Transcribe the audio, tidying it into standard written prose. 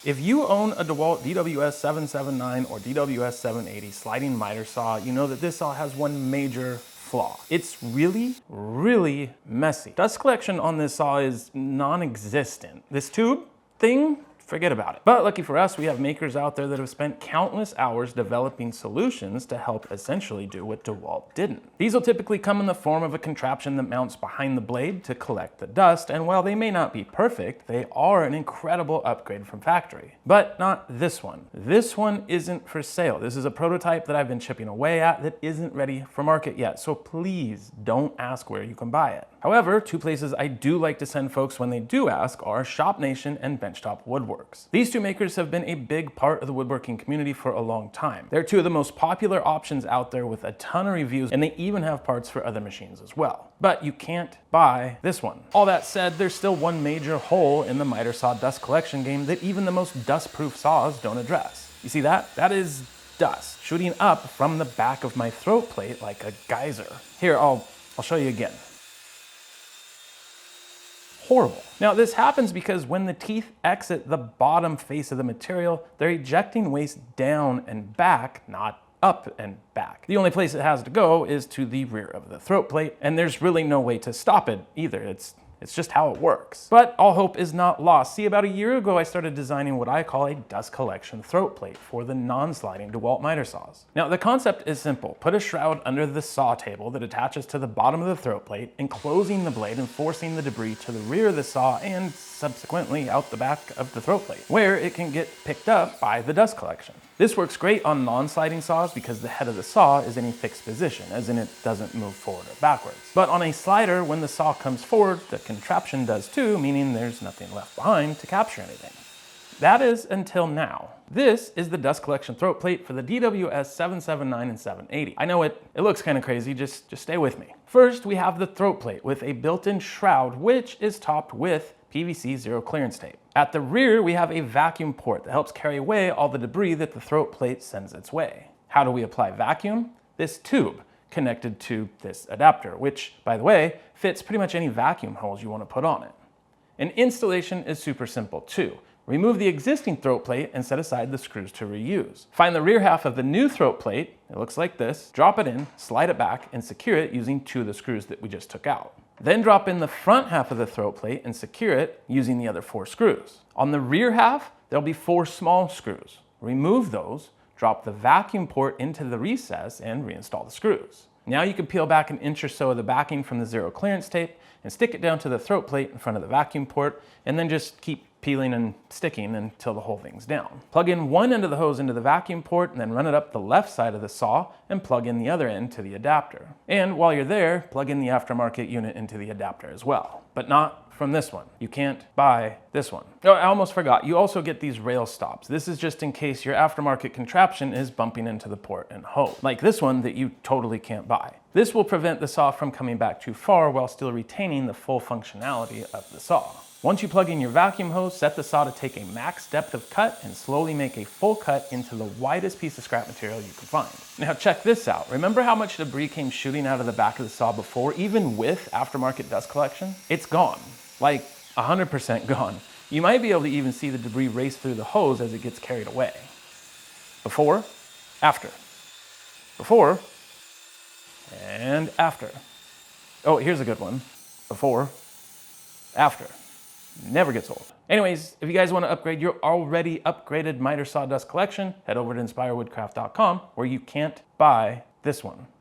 If you own a DeWalt DWS 779 or DWS 780 sliding miter saw, you know that this saw has one major flaw. It's really, really messy. Dust collection on this saw is non-existent. This tube thing, forget about it. But lucky for us, we have makers out there that have spent countless hours developing solutions to help essentially do what DeWalt didn't. These will typically come in the form of a contraption that mounts behind the blade to collect the dust, and while they may not be perfect, they are an incredible upgrade from factory. But not this one. This one isn't for sale. This is a prototype that I've been chipping away at that isn't ready for market yet, so please don't ask where you can buy it. However, two places I do like to send folks when they do ask are Shop Nation and BENCHTOP WOODWORKS. These two makers have been a big part of the woodworking community for a long time. They're two of the most popular options out there with a ton of reviews, and they even have parts for other machines as well. But you can't buy this one. All that said, there's still one major hole in the miter saw dust collection game that even the most dust-proof saws don't address. You see that? That is dust shooting up from the back of my throat plate like a geyser. Here, I'll show you again. Horrible. Now this happens because when the teeth exit the bottom face of the material, they're ejecting waste down and back, not up and back. The only place it has to go is to the rear of the throat plate, and there's really no way to stop it either. It's just how it works. But all hope is not lost. See, about a year ago, I started designing what I call a dust collection throat plate for the non-sliding DeWalt miter saws. Now, the concept is simple. Put a shroud under the saw table that attaches to the bottom of the throat plate, enclosing the blade and forcing the debris to the rear of the saw and subsequently out the back of the throat plate, where it can get picked up by the dust collection. This works great on non-sliding saws because the head of the saw is in a fixed position, as in it doesn't move forward or backwards. But on a slider, when the saw comes forward, the contraption does too, meaning there's nothing left behind to capture anything. That is until now. This is the dust collection throat plate for the DWS 779 and 780. I know it looks kind of crazy, just stay with me. First, we have the throat plate with a built-in shroud, which is topped with PVC zero clearance tape. At the rear, we have a vacuum port that helps carry away all the debris that the throat plate sends its way. How do we apply vacuum? This tube connected to this adapter, which, by the way, fits pretty much any vacuum hose you want to put on it. And installation is super simple too. Remove the existing throat plate and set aside the screws to reuse. Find the rear half of the new throat plate, it looks like this, drop it in, slide it back, and secure it using two of the screws that we just took out. Then drop in the front half of the throat plate and secure it using the other 4 screws. On the rear half, there'll be 4 small screws. Remove those, drop the vacuum port into the recess, and reinstall the screws. Now you can peel back 1 inch or so of the backing from the zero clearance tape and stick it down to the throat plate in front of the vacuum port, and then just keep peeling and sticking until the whole thing's down. Plug in one end of the hose into the vacuum port and then run it up the left side of the saw and plug in the other end to the adapter. And while you're there, plug in the aftermarket unit into the adapter as well. But not from this one. You can't buy this one. Oh, I almost forgot. You also get these rail stops. This is just in case your aftermarket contraption is bumping into the port and hose, like this one that you totally can't buy. This will prevent the saw from coming back too far while still retaining the full functionality of the saw. Once you plug in your vacuum hose, set the saw to take a max depth of cut and slowly make a full cut into the widest piece of scrap material you can find. Now check this out. Remember how much debris came shooting out of the back of the saw before, even with aftermarket dust collection? It's gone, like 100% gone. You might be able to even see the debris race through the hose as it gets carried away. Before, after. Before, and after. Oh, here's a good one. Before, after. Never gets old. Anyways, if you guys want to upgrade your already upgraded miter saw dust collection, head over to inspirewoodcraft.com where you can't buy this one.